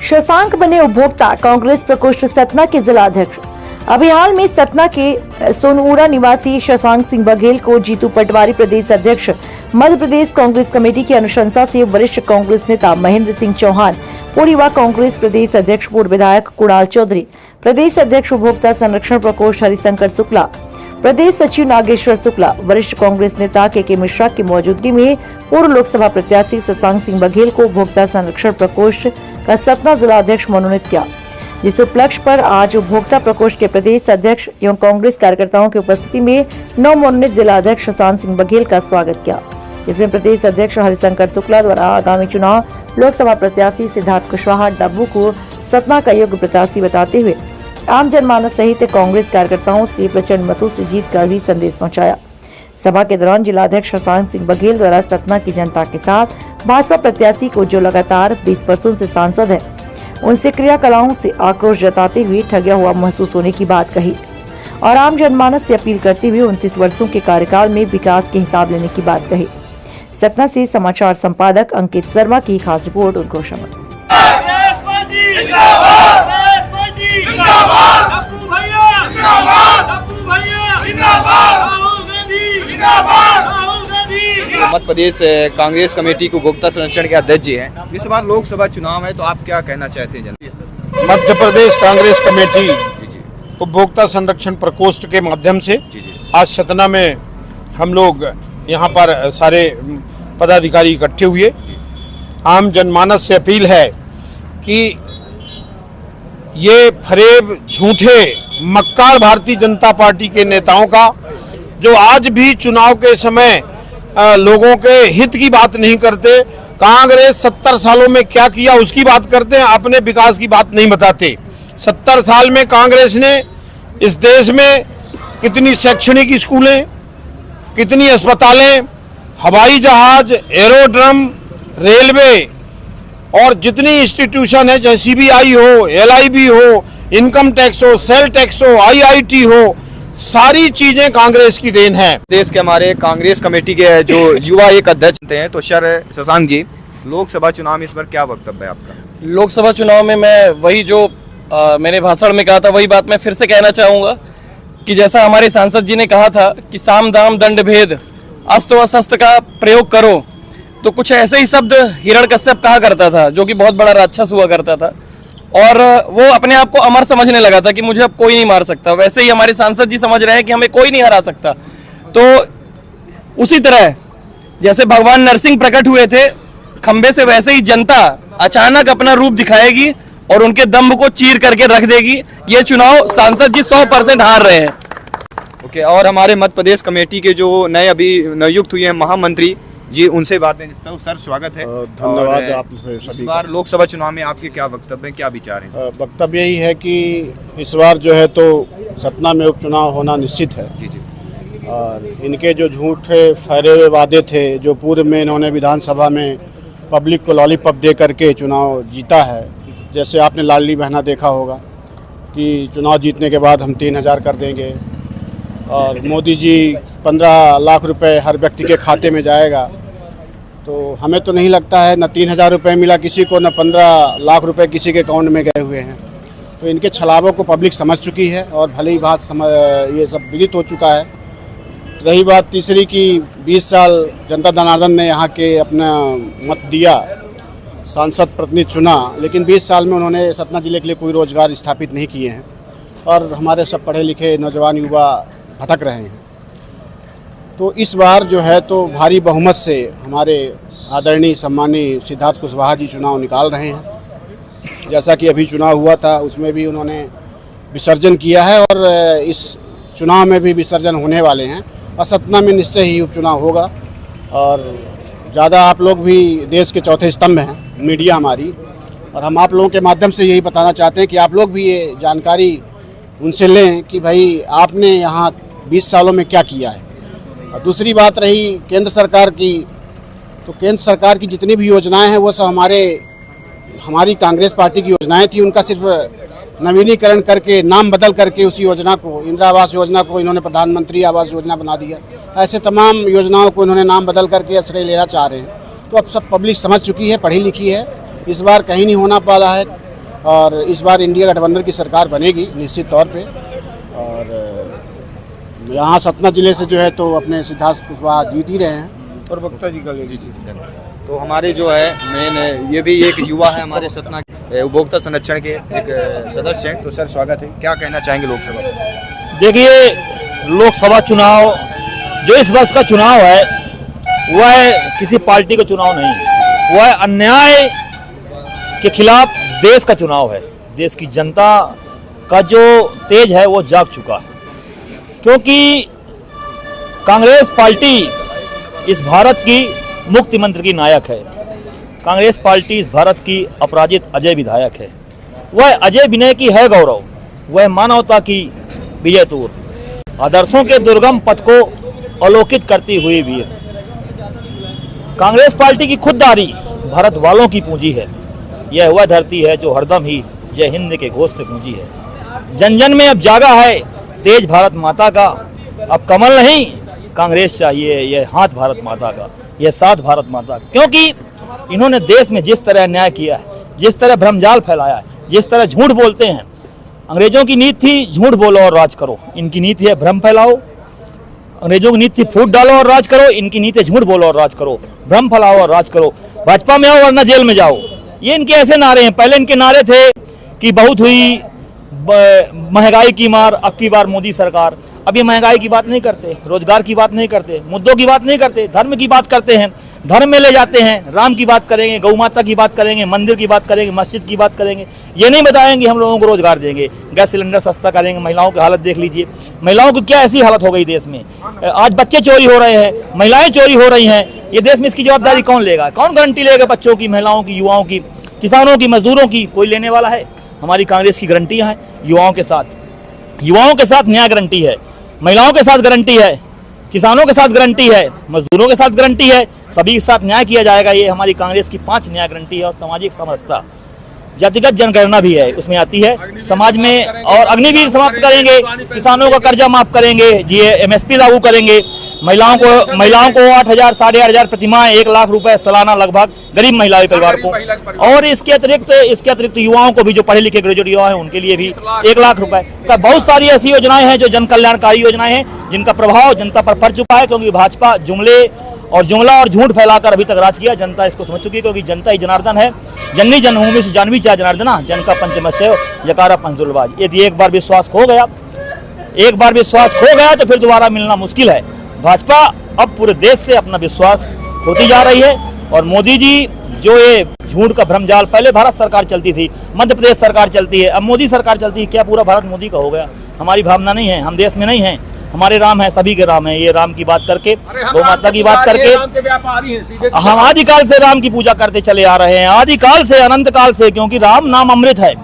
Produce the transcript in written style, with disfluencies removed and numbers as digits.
शशांक बने उपभोक्ता कांग्रेस प्रकोष्ठ सतना के जिला अध्यक्ष। अभी हाल में सतना के सोनूरा निवासी शशांक सिंह बघेल को जीतू पटवारी प्रदेश अध्यक्ष मध्य प्रदेश कांग्रेस कमेटी की अनुशंसा से वरिष्ठ कांग्रेस नेता महेंद्र सिंह चौहान, पूर्व युवा कांग्रेस प्रदेश अध्यक्ष पूर्व विधायक कुणाल चौधरी, प्रदेश अध्यक्ष उपभोक्ता संरक्षण प्रकोष्ठ हरिशंकर शुक्ला, प्रदेश सचिव नागेश्वर शुक्ला, वरिष्ठ कांग्रेस नेता के मिश्रा की मौजूदगी में पूर्व लोकसभा प्रत्याशी शशांक सिंह बघेल को उपभोक्ता संरक्षण प्रकोष्ठ का सतना जिला अध्यक्ष मनोनीत किया। जिस उपलक्ष्य पर आज उपभोक्ता प्रकोष्ठ के प्रदेश अध्यक्ष एवं कांग्रेस कार्यकर्ताओं की उपस्थिति में नवमनोनीत जिला अध्यक्ष शशांक सिंह बघेल का स्वागत किया। इसमें प्रदेश अध्यक्ष हरिशंकर शुक्ला द्वारा आगामी चुनाव लोकसभा प्रत्याशी सिद्धार्थ कुशवाहा डब्बू को सतना का योग्य प्रत्याशी बताते हुए आम जनमानस सहित कांग्रेस कार्यकर्ताओं से प्रचंड मतों से जीत का भी संदेश पहुंचाया। सभा के दौरान जिला अध्यक्ष शशांक सिंह बघेल द्वारा सतना की जनता के साथ भाजपा प्रत्याशी को जो लगातार 20 वर्षों से सांसद है, उनसे क्रियाकलापों से आक्रोश जताते हुए ठगिया हुआ महसूस होने की बात कही और आम जनमानस से अपील करते हुए 29 वर्षों के कार्यकाल में विकास के हिसाब लेने की बात कही। सतना से समाचार संपादक अंकित शर्मा की खास रिपोर्ट। उनको समझ मध्य प्रदेश कांग्रेस कमेटी को उपभोक्ता संरक्षण के अध्यक्ष जी हैं। इस बार लोकसभा चुनाव है, तो आप क्या कहना चाहते हैं जनता? मध्य प्रदेश कांग्रेस कमेटी उपभोक्ता संरक्षण प्रकोष्ठ के माध्यम से आज सतना में हम लोग यहाँ पर सारे पदाधिकारी इकट्ठे हुए। आम जनमानस से अपील है कि ये फरेब झूठे मक्कार भारतीय जनता पार्टी के नेताओं का, जो आज भी चुनाव के समय लोगों के हित की बात नहीं करते, कांग्रेस 70 सालों में क्या किया उसकी बात करते हैं, अपने विकास की बात नहीं बताते। 70 साल में कांग्रेस ने इस देश में कितनी शैक्षणिक स्कूलें, कितनी अस्पतालें, हवाई जहाज, एरोड्रम, रेलवे और जितनी इंस्टीट्यूशन है, चाहे सीबीआई हो, एलआईबी हो, इनकम टैक्स हो, सेल टैक्स हो, आईआईटी हो, सारी चीजें कांग्रेस की देन है। देश के हमारे कांग्रेस कमेटी के जो युवा एक अध्यक्ष हैं, तो सर शशांक जी, लोकसभा चुनाव में इस बार क्या वक्तव्य है आपका? लोकसभा चुनाव में मैं वही जो मैंने भाषण में कहा था, वही बात मैं फिर से कहना चाहूँगा कि जैसा हमारे सांसद जी ने कहा था कि साम दाम दंड भेद अस्त्र व शस्त्र का प्रयोग करो, तो कुछ ऐसे ही शब्द हिरण्यकश्यप कहा करता था, जो कि बहुत बड़ा राक्षस हुआ करता था और वो अपने आप को अमर समझने लगा था कि मुझे अब कोई नहीं मार सकता। वैसे ही हमारे सांसद जी समझ रहे हैं कि हमें कोई नहीं हरा सकता। तो उसी तरह जैसे भगवान नरसिंह प्रकट हुए थे खंबे से, वैसे ही जनता अचानक अपना रूप दिखाएगी और उनके दम्भ को चीर करके रख देगी। ये चुनाव सांसद जी 100% हार रहे हैं। ओके, और हमारे मध्य प्रदेश कमेटी के जो नए अभी नियुक्त हुए हैं महामंत्री जी, उनसे बातें करता हूँ। सर स्वागत है। धन्यवाद आप इस बार लोकसभा चुनाव में आपके क्या वक्तव्य हैं, क्या विचार हैं? वक्तव्य यही है कि इस बार जो है तो सतना में उपचुनाव होना निश्चित है। जी जी। और इनके जो झूठे फहरे हुए वादे थे, जो पूर्व में इन्होंने विधानसभा में पब्लिक को लॉलीपॉप दे करके चुनाव जीता है, जैसे आपने लाडली बहना देखा होगा कि चुनाव जीतने के बाद हम 3000 कर देंगे और मोदी जी 15 लाख रुपए हर व्यक्ति के खाते में जाएगा। तो हमें तो नहीं लगता है, न 3000 रुपये मिला किसी को, न 15 लाख रुपए किसी के अकाउंट में गए हुए हैं। तो इनके छलावों को पब्लिक समझ चुकी है और भले ही बात ये सब विदित हो चुका है। रही बात तीसरी की 20 साल जनता जनार्दन ने यहाँ के अपना मत दिया, सांसद प्रतिनिधि चुना, लेकिन 20 साल में उन्होंने सतना जिले के लिए कोई रोजगार स्थापित नहीं किए हैं और हमारे सब पढ़े लिखे नौजवान युवा भटक रहे हैं। तो इस बार जो है तो भारी बहुमत से हमारे आदरणीय सम्मानीय सिद्धार्थ कुशवाहा जी चुनाव निकाल रहे हैं। जैसा कि अभी चुनाव हुआ था उसमें भी उन्होंने विसर्जन किया है और इस चुनाव में भी विसर्जन होने वाले हैं और सतना में निश्चय ही उपचुनाव होगा। और ज़्यादा आप लोग भी देश के चौथे स्तंभ हैं, मीडिया हमारी, और हम आप लोगों के माध्यम से यही बताना चाहते हैं कि आप लोग भी ये जानकारी उनसे लें कि भाई आपने यहाँ 20 सालों में क्या किया है। और दूसरी बात रही केंद्र सरकार की, तो केंद्र सरकार की जितनी भी योजनाएं हैं वो सब हमारी कांग्रेस पार्टी की योजनाएं थी। उनका सिर्फ नवीनीकरण करके, नाम बदल करके उसी योजना को, इंदिरा आवास योजना को इन्होंने प्रधानमंत्री आवास योजना बना दिया। ऐसे तमाम योजनाओं को इन्होंने नाम बदल करके आश्रय लेना चाह रहे हैं। तो अब सब पब्लिक समझ चुकी है, पढ़ी लिखी है। इस बार कहीं नहीं होना पाला है। और इस बार इंडिया गठबंधन की सरकार बनेगी निश्चित तौर पे। और यहाँ सतना जिले से जो है तो अपने सिद्धार्थ कुशवाहा जीत ही रहे हैं। और वक्ता जी का जी तो हमारे जो है मेन ये भी एक युवा है हमारे सतना उपभोक्ता संरक्षण के एक सदस्य हैं। तो सर स्वागत है, क्या कहना चाहेंगे लोकसभा? देखिए, लोकसभा चुनाव जो इस वर्ष का चुनाव है वह किसी पार्टी का चुनाव नहीं है, वह अन्याय के खिलाफ देश का चुनाव है। देश की जनता का जो तेज है वो जाग चुका है, क्योंकि कांग्रेस पार्टी इस भारत की मुक्ति मंत्र की नायक है। कांग्रेस पार्टी इस भारत की अपराजित अजय विधायक है। वह अजय विनय की है गौरव, वह मानवता की विजय तूर, आदर्शों के दुर्गम पथ को अवलोकित करती हुई वीर। कांग्रेस पार्टी की खुददारी भारत वालों की पूंजी है। यह वह धरती है जो हरदम ही जय हिंद के घोष से गूंजी है। जन जन में अब जागा है तेज भारत माता का। अब कमल नहीं कांग्रेस चाहिए, यह हाथ भारत माता का, यह साथ भारत माता का। क्योंकि इन्होंने देश में जिस तरह अन्याय किया है, जिस तरह भ्रमजाल फैलाया है, जिस तरह झूठ बोलते हैं। अंग्रेजों की नीति थी झूठ बोलो और राज करो, इनकी नीति है भ्रम फैलाओ। अंग्रेजों की नीति थी फूट डालो और राज करो, इनकी नीति है झूठ बोलो और राज करो, भ्रम फैलाओ और राज करो। भाजपा में आओ वरना जेल में जाओ, ये इनके ऐसे नारे हैं। पहले इनके नारे थे कि बहुत हुई महंगाई की मार, अब की बार मोदी सरकार। अब ये महंगाई की बात नहीं करते, रोजगार की बात नहीं करते, मुद्दों की बात नहीं करते, धर्म की बात करते हैं। धर्म में ले जाते हैं, राम की बात करेंगे, गौ माता की बात करेंगे, मंदिर की बात करेंगे, मस्जिद की बात करेंगे। ये नहीं बताएंगे हम लोगों को रोजगार देंगे, गैस सिलेंडर सस्ता करेंगे। महिलाओं की हालत देख लीजिए, महिलाओं की क्या ऐसी हालत हो गई देश में। आज बच्चे चोरी हो रहे हैं, महिलाएं चोरी हो रही हैं। ये देश में इसकी जवाबदारी कौन लेगा? कौन गारंटी लेगा बच्चों की, महिलाओं की, युवाओं की, किसानों की, मजदूरों की? कोई लेने वाला है? हमारी कांग्रेस की गारंटियां हैं युवाओं के साथ। युवाओं के साथ न्याय गारंटी है, महिलाओं के साथ गारंटी है, किसानों के साथ गारंटी है, मजदूरों के साथ गारंटी है, सभी के साथ न्याय किया जाएगा। ये हमारी कांग्रेस की 5 न्याय गारंटी है। और सामाजिक समरसता, जातिगत जनगणना भी है, उसमें आती है समाज में। और अग्निवीर समाप्त करेंगे, किसानों का कर्जा माफ करेंगे, ये MSP लागू करेंगे। महिलाओं को 8,000 साढ़े 8,000 प्रतिमाह 1 लाख रुपए सालाना लगभग गरीब महिला परिवार को। और इसके अतिरिक्त युवाओं को भी, जो पढ़े लिखे ग्रेजुएट युवा हैं उनके लिए भी 1 लाख रुपए का। बहुत सारी ऐसी योजनाएं हैं जो जन कल्याणकारी योजनाएं हैं, जिनका प्रभाव जनता पर पड़ चुका है। क्योंकि भाजपा जुमला और झूठ फैलाकर अभी तक राज किया, जनता इसको समझ चुकी है। क्योंकि जनता ही जनार्दन है। जननी जन्मभूमि से जानवी चाहे जनार्दना, जन का पंचमस्यो जकारा पंचदुर्लभाज। यदि एक बार विश्वास खो गया तो फिर दोबारा मिलना मुश्किल है। भाजपा अब पूरे देश से अपना विश्वास खोती जा रही है। और मोदी जी जो ये झूठ का भ्रमजाल, पहले भारत सरकार चलती थी, मध्य प्रदेश सरकार चलती है, अब मोदी सरकार चलती है। क्या पूरा भारत मोदी का हो गया? हमारी भावना नहीं है, हम देश में नहीं हैं। हमारे राम है, सभी के राम है। ये राम की बात करके, गौ माता की बात करके, हम आदिकाल से राम की पूजा करते चले आ रहे हैं, आदिकाल से, अनंत काल से। क्योंकि राम नाम अमृत है।